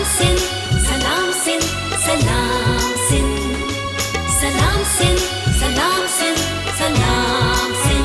Sin, Salam Sin, Salam Sin, Salam Sin, Salam Sin, Salam Sin.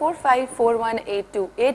454188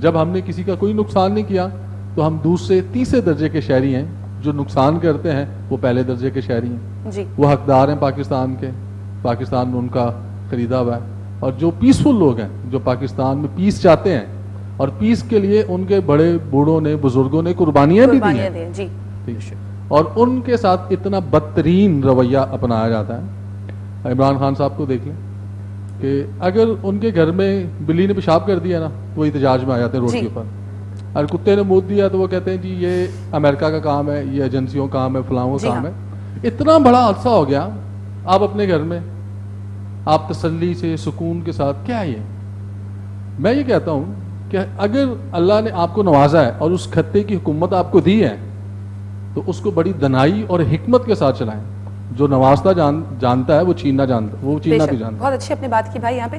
جب ہم نے کسی کا کوئی نقصان نہیں کیا تو ہم دوسرے تیسرے درجے کے شہری ہیں. جو نقصان کرتے ہیں وہ پہلے درجے کے شہری ہیں. جی وہ حقدار ہیں پاکستان کے, پاکستان میں ان کا خریدا ہوا ہے. اور جو پیسفل لوگ ہیں, جو پاکستان میں پیس چاہتے ہیں, اور پیس کے لیے ان کے بڑے بوڑھوں نے, بزرگوں نے قربانیاں بھی دی ہیں. جی اور ان کے ساتھ اتنا بدترین رویہ اپنایا جاتا ہے. عمران خان صاحب کو دیکھ لیں کہ اگر ان کے گھر میں بلی نے پیشاب کر دیا نا تو وہ احتجاج میں آ جاتے ہیں روڈ کے اوپر. اور کتے نے موت دیا تو وہ کہتے ہیں جی یہ امریکہ کا کام ہے, یہ ایجنسیوں کا کام ہے, فلاں کا کام ہے. اتنا بڑا حادثہ ہو گیا, آپ اپنے گھر میں آپ تسلی سے سکون کے ساتھ, کیا یہ. میں یہ کہتا ہوں کہ اگر اللہ نے آپ کو نوازا ہے اور اس خطے کی حکومت آپ کو دی ہے تو اس کو بڑی دنائی اور حکمت کے ساتھ چلائیں. جو نوازتا جانتا ہے وہ چھیننا جانتا, وہ چھیننا بھی جانتا ہے. بہت اچھی اپنی بات کی بھائی. یہاں پہ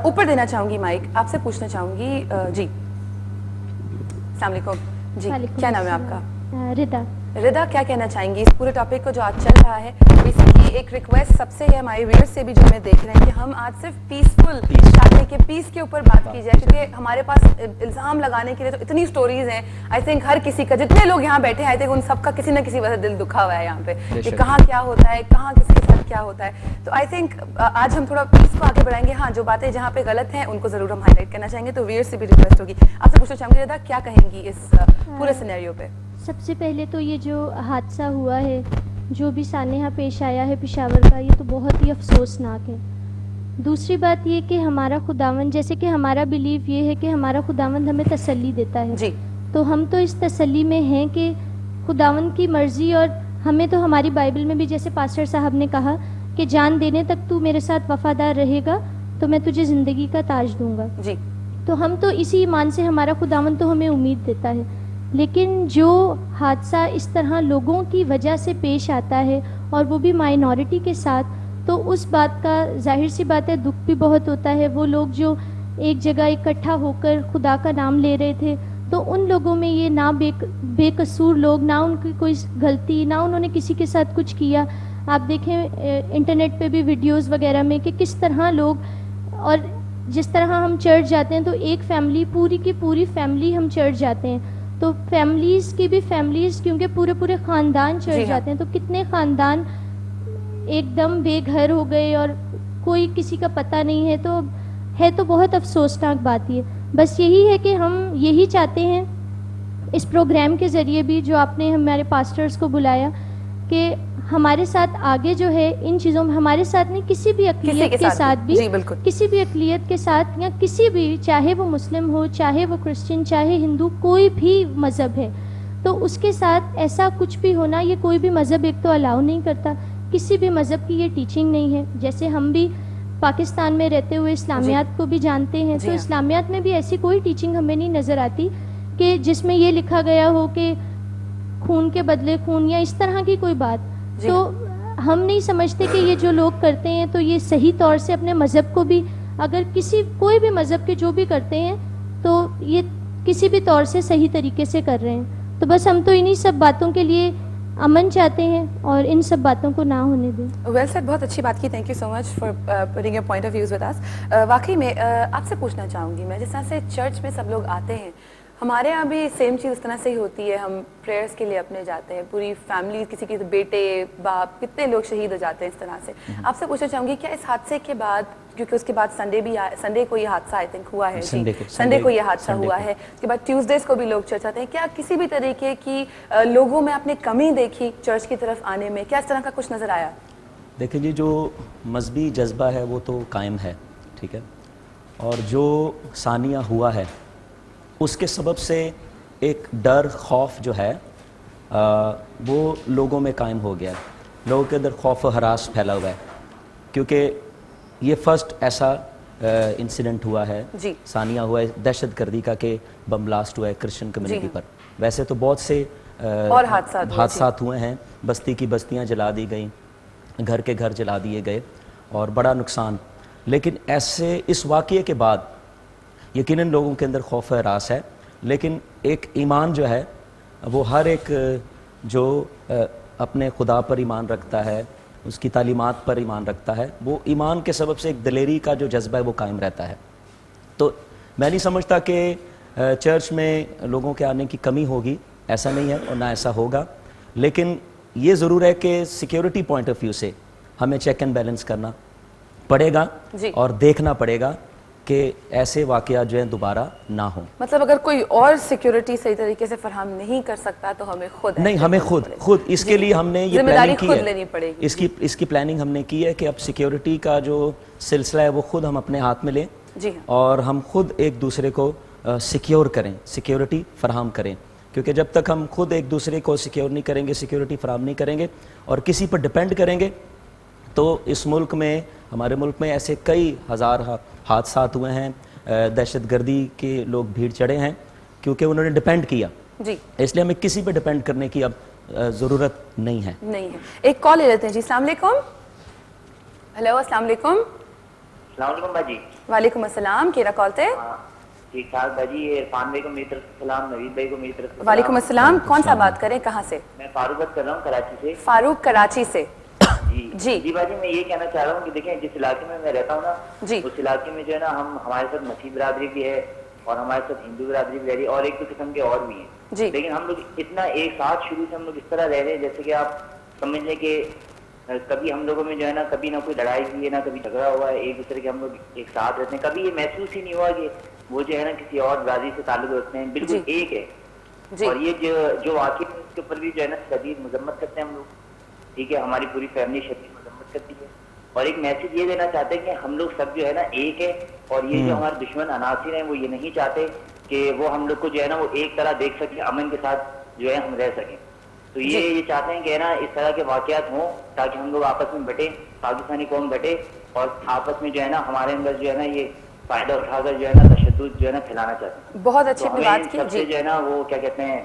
اوپر دینا چاہوں گی مائک, آپ سے پوچھنا چاہوں گی. جی السلام علیکم. جی کیا نام ہے آپ کا؟ ردا. ردا, کیا کہنا چاہیں گی اس پورے ٹاپک کو جو آج چل رہا ہے؟ بیسیکلی ایک ریکویسٹ سب سے ہے, ہمارے ویورز سے بھی جو ہمیں دیکھ رہے ہیں, کہ ہم آج صرف پیسفل شادی کے پیس کے اوپر بات کی جائے, کیونکہ ہمارے پاس الزام لگانے کے لیے تو اتنی سٹوریز ہیں. آئی تھنک ہر کسی کا, جتنے لوگ یہاں بیٹھے ہیں, آئی تھنک ان سب کا کسی نہ کسی وجہ سے دل دکھا ہوا ہے یہاں پہ کہ کہاں کیا ہوتا ہے, کہاں کس کے ساتھ کیا ہوتا ہے. تو آئی تھنک آج ہم تھوڑا پیس کو آگے بڑھائیں گے. ہاں, جو باتیں جہاں پہ غلط ہیں ان کو ضرور ہم ہائی لائٹ کرنا چاہیں گے. تو ویورز سے بھی ریکویسٹ ہوگی, آپ سے پوچھنا چاہوں گی ردا, کیا کہیں گی اس پورے سینیریو پہ؟ سب سے پہلے تو یہ جو حادثہ ہوا ہے, جو بھی سانحہ پیش آیا ہے پشاور کا, یہ تو بہت ہی افسوسناک ہے. دوسری بات یہ کہ ہمارا خداوند, جیسے کہ ہمارا بلیف یہ ہے کہ ہمارا خداوند ہمیں تسلی دیتا ہے. جی تو ہم تو اس تسلی میں ہیں کہ خداوند کی مرضی, اور ہمیں تو ہماری بائبل میں بھی جیسے پاسٹر صاحب نے کہا کہ جان دینے تک تو میرے ساتھ وفادار رہے گا تو میں تجھے زندگی کا تاج دوں گا. جی تو ہم تو اسی ایمان سے, ہمارا خداوند تو ہمیں امید دیتا ہے. لیکن جو حادثہ اس طرح لوگوں کی وجہ سے پیش آتا ہے, اور وہ بھی مائنورٹی کے ساتھ, تو اس بات کا ظاہر سی بات ہے دکھ بھی بہت ہوتا ہے. وہ لوگ جو ایک جگہ اکٹھا ہو کر خدا کا نام لے رہے تھے, تو ان لوگوں میں یہ نہ بے قصور لوگ, نہ ان کی کوئی غلطی, نہ انہوں نے کسی کے ساتھ کچھ کیا. آپ دیکھیں انٹرنیٹ پہ بھی ویڈیوز وغیرہ میں کہ کس طرح لوگ, اور جس طرح ہم چرچ جاتے ہیں تو ایک فیملی, پوری کی پوری فیملی ہم چرچ جاتے ہیں, تو فیملیز کی بھی فیملیز, کیونکہ پورے خاندان چرچ جاتے ہیں, تو کتنے خاندان ایک دم بے گھر ہو گئے اور کوئی کسی کا پتہ نہیں ہے. تو بہت افسوسناک بات یہ. بس یہی ہے کہ ہم یہی چاہتے ہیں اس پروگرام کے ذریعے بھی, جو آپ نے ہمارے پاسٹرز کو بلایا, کہ ہمارے ساتھ آگے جو ہے ان چیزوں میں, ہمارے ساتھ نہیں, کسی بھی اقلیت کے ساتھ بھی, کسی بھی اقلیت کے ساتھ, یا کسی بھی, چاہے وہ مسلم ہو, چاہے وہ کرسچن, چاہے ہندو, کوئی بھی مذہب ہے, تو اس کے ساتھ ایسا کچھ بھی ہونا, یہ کوئی بھی مذہب ایک تو الاؤ نہیں کرتا. کسی بھی مذہب کی یہ ٹیچنگ نہیں ہے. جیسے ہم بھی پاکستان میں رہتے ہوئے اسلامیات کو بھی جانتے ہیں, تو اسلامیات میں بھی ایسی کوئی ٹیچنگ ہمیں نہیں نظر آتی کہ جس میں یہ لکھا گیا ہو کہ خون کے بدلے خون, یا اس طرح کی کوئی بات. تو ہم نہیں سمجھتے کہ یہ جو لوگ کرتے ہیں تو یہ صحیح طور سے اپنے مذہب کو بھی, اگر کوئی بھی مذہب کے جو بھی کرتے ہیں تو یہ کسی بھی طور سے صحیح طریقے سے کر رہے ہیں. تو بس ہم تو انہی سب باتوں کے لیے امن چاہتے ہیں اور ان سب باتوں کو نہ ہونے دیں. ویل سیڈ, بہت اچھی بات کی. Thank you so much for putting your point of views with us. واقعی میں آپ سے پوچھنا چاہوں گی, میں جس طرح سے چرچ میں سب لوگ آتے ہیں, ہمارے یہاں بھی سیم چیز اس طرح سے ہی ہوتی ہے. ہم پریئرس کے لیے اپنے جاتے ہیں, پوری فیملی, کسی کے بیٹے باپ, کتنے لوگ شہید ہو جاتے ہیں اس طرح سے. آپ سے پوچھنا چاہوں گی, کیا اس حادثے کے بعد, کیونکہ اس کے بعد سنڈے کو یہ حادثہ آئی تھنک ہوا ہے, سنڈے کو یہ حادثہ ہوا ہے, اس کے بعد ٹیوزڈیز کو بھی لوگ چرچ آتے ہیں, کیا کسی بھی طریقے کی لوگوں میں آپ نے کمی دیکھی چرچ کی طرف آنے میں؟ کیا اس طرح کا کچھ نظر آیا؟ دیکھیں جی, جو مذہبی جذبہ ہے وہ تو قائم ہے, ٹھیک ہے, اور جو ثانیہ ہوا ہے اس کے سبب سے ایک ڈر, خوف جو ہے وہ لوگوں میں قائم ہو گیا ہے. لوگوں کے اندر خوف و ہراس پھیلا ہوا ہے, کیونکہ یہ فرسٹ ایسا انسیڈنٹ ہوا ہے, ثانیہ ہوا ہے دہشت گردی کا, کہ بم بلاسٹ ہوا ہے کرسچن کمیونٹی پر. ویسے تو بہت سے اور حادثات ہوئے ہیں, بستی کی بستیاں جلا دی گئیں, گھر کے گھر جلا دیے گئے, اور بڑا نقصان. لیکن ایسے اس واقعے کے بعد یقیناً لوگوں کے اندر خوف و ہراس ہے, لیکن ایک ایمان جو ہے وہ ہر ایک جو اپنے خدا پر ایمان رکھتا ہے, اس کی تعلیمات پر ایمان رکھتا ہے, وہ ایمان کے سبب سے ایک دلیری کا جو جذبہ ہے وہ قائم رہتا ہے. تو میں نہیں سمجھتا کہ چرچ میں لوگوں کے آنے کی کمی ہوگی، ایسا نہیں ہے اور نہ ایسا ہوگا، لیکن یہ ضرور ہے کہ سیکیورٹی پوائنٹ آف ویو سے ہمیں چیک اینڈ بیلنس کرنا پڑے گا اور دیکھنا پڑے گا کہ ایسے واقعات جو ہیں دوبارہ نہ ہوں. مطلب اگر کوئی اور سیکیورٹی صحیح طریقے سے فراہم نہیں کر سکتا تو ہمیں خود اس کے لیے ہم نے یہ پلاننگ کی خود لینی پڑے گی. اس کی پلاننگ ہم نے کی ہے کہ اب سیکیورٹی کا جو سلسلہ ہے وہ خود ہم اپنے ہاتھ میں لیں اور ہم خود ایک دوسرے کو سیکیور کریں، سیکیورٹی فراہم کریں، کیونکہ جب تک ہم خود ایک دوسرے کو سیکیور نہیں کریں گے، سیکیورٹی فراہم نہیں کریں گے اور کسی پر ڈیپینڈ کریں گے تو اس ملک میں، ہمارے ملک میں ایسے کئی ہزار حادثات ہوئے ہیں، دہشت گردی کے لوگ بھیڑ چڑھے ہیں کیونکہ انہوں نے ڈیپینڈ کیا. اس لیے ہمیں کسی پہ ڈیپینڈ کرنے کی اب ضرورت نہیں ہے. ایک کال لے لیتے ہیں جی. السلام علیکم. ہیلو، السلام علیکم. السلام علیکم باجی. وعلیکم السلام. کیرا کال تے؟ ٹھیک ٹھاک باجی. عرفان بھائی کو میری طرف سے سلام، نوید بھائی کو میری طرف سے. وعلیکم السلام. کون سا بات کریں، کہاں سے؟ میں فاروق بات کر رہا ہوں کراچی سے. فاروق کراچی سے. جی باجی، میں یہ کہنا چاہ رہا ہوں کہ دیکھیں جس علاقے میں میں رہتا ہوں نا، اس علاقے میں جو ہے نا ہمارے ساتھ مسیح برادری بھی ہے اور ہمارے ساتھ ہندو برادری بھی رہ رہی ہے اور ایک دو قسم کے اور بھی ہیں، لیکن ہم لوگ اتنا ایک ساتھ شروع سے ہم لوگ اس طرح رہ رہے ہیں جیسے کہ آپ سمجھ لیں کہ کبھی ہم لوگوں میں جو ہے نا کبھی نہ کوئی لڑائی کی ہے، نہ کبھی جھگڑا ہوا ہے، ایک دوسرے کے ہم لوگ ایک ساتھ رہتے ہیں. کبھی یہ محسوس ہی نہیں ہوا کہ وہ جو ہے نا کسی اور برادری سے تعلق رکھتے ہیں، بالکل ایک ہے. اور یہ جو واقعی اس کے اوپر بھی جو ہے نا شدید مذمت کرتے ہیں ہم لوگ، ٹھیک ہے، ہماری پوری فیملی شدید مذمت کرتی ہے. اور ایک میسج یہ دینا چاہتے ہیں کہ ہم لوگ سب جو ہے نا ایک ہے اور یہ جو ہمارے دشمن عناصر ہیں وہ یہ نہیں چاہتے کہ وہ ہم لوگ کو جو ہے نا وہ ایک طرح دیکھ سکیں، امن کے ساتھ جو ہے ہم رہ سکیں. تو یہ چاہتے ہیں کہ نا اس طرح کے واقعات ہوں تاکہ ہم لوگ آپس میں بٹیں، پاکستانی قوم بٹے اور آپس میں جو ہے نا ہمارے اندر جو ہے نا یہ فائدہ اٹھا کر جو ہے نا تشدد جو ہے نا پھیلانا چاہتے ہیں. بہت اچھی بات کی. سب سے جو ہے نا وہ کیا کہتے ہیں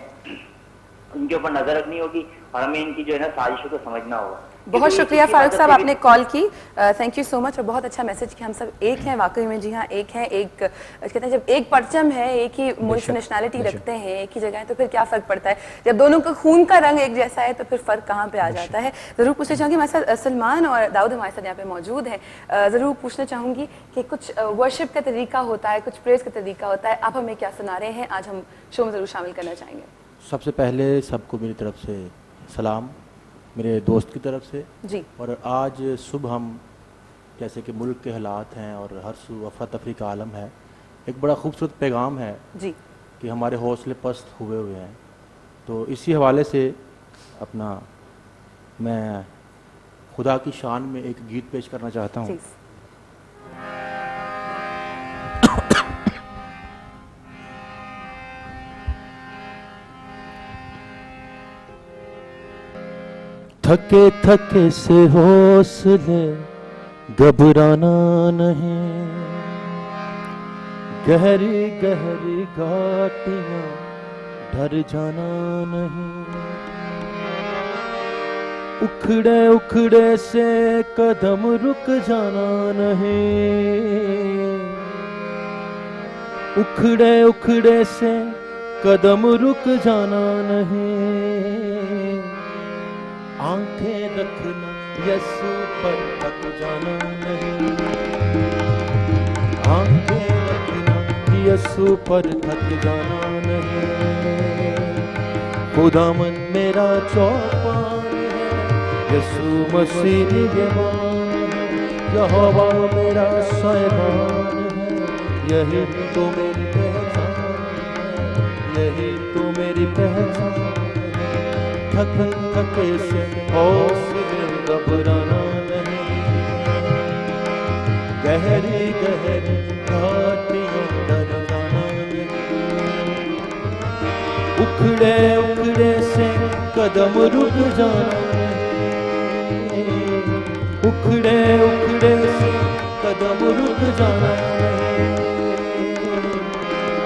ان کے اوپر نظر رکھنی ہوگی اور ہمیں ان کی جو ہے نا سازشوں کو سمجھنا ہوگا. بہت شکریہ فاروق صاحب، آپ نے کال کی. تھینک یو سو مچ. اور بہت اچھا میسج کہ ہم سب ایک ہیں. واقعی میں جی ہاں ایک ہیں. ایک کہتے ہیں جب ایک پرچم ہے، ایک ہی ملک نیشنلٹی رکھتے ہیں، ایک ہی جگہ ہے، تو پھر کیا فرق پڑتا ہے؟ جب دونوں کا خون کا رنگ ایک جیسا ہے تو پھر فرق کہاں پہ آ جاتا ہے. ضرور پوچھنا چاہوں گی، ہمارے ساتھ سلمان اور داؤد ہمارے ساتھ یہاں پہ موجود ہیں. ضرور پوچھنا چاہوں گی کہ کچھ ورشپ کا طریقہ ہوتا ہے، کچھ پریز کا طریقہ ہوتا ہے، آپ ہمیں کیا سنا رہے ہیں؟ آج ہم شو میں ضرور شامل کرنا چاہیں گے. سب سے پہلے سب کو میری طرف سے سلام، میرے دوست کی طرف سے. اور آج صبح ہم جیسے کہ ملک کے حالات ہیں اور ہر سو افراتفری کا عالم ہے، ایک بڑا خوبصورت پیغام ہے کہ ہمارے حوصلے پست ہوئے ہیں. تو اسی حوالے سے اپنا میں خدا کی شان میں ایک گیت پیش کرنا چاہتا ہوں. تھکے تھکے سے حوصلے گھبرانا نہیں، گہری گہری گھاٹیاں ڈر جانا نہیں، اکھڑے اکھڑے سے قدم رک جانا نہیں، اکھڑے اکھڑے سے قدم رک جانا نہیں، آنکھیں رکھنا یسوع پر تک جانا نہیں، آنکھیں رکھنا یسوع پر تک جانا نہیں، خداوند میرا چوپان ہے، یسوع مسیح نگہبان ہے، یہوہ میرا سائبان ہے، یہی تو میری پہچان ہے، یہی تو میری پہچان ہے. تھک تھکے سے حوصلے گھبرانا نہیں، گہری گہری گھاٹیاں ڈر جانا نہیں، اکھڑے اکھڑے سے قدم رک جانا نہیں، اکھڑے اکھڑے سے قدم رک جانا نہیں،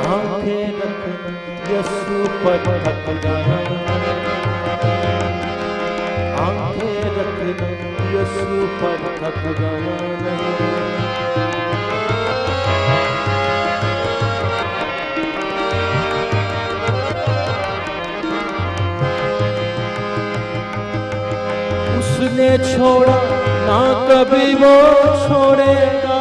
آنکھیں رکھنا یسوع پر تک جانا نہیں، آنکھیں رکھنا یسوع پر تک جانا نہیں. اس نے چھوڑا نہ کبھی وہ چھوڑے گا،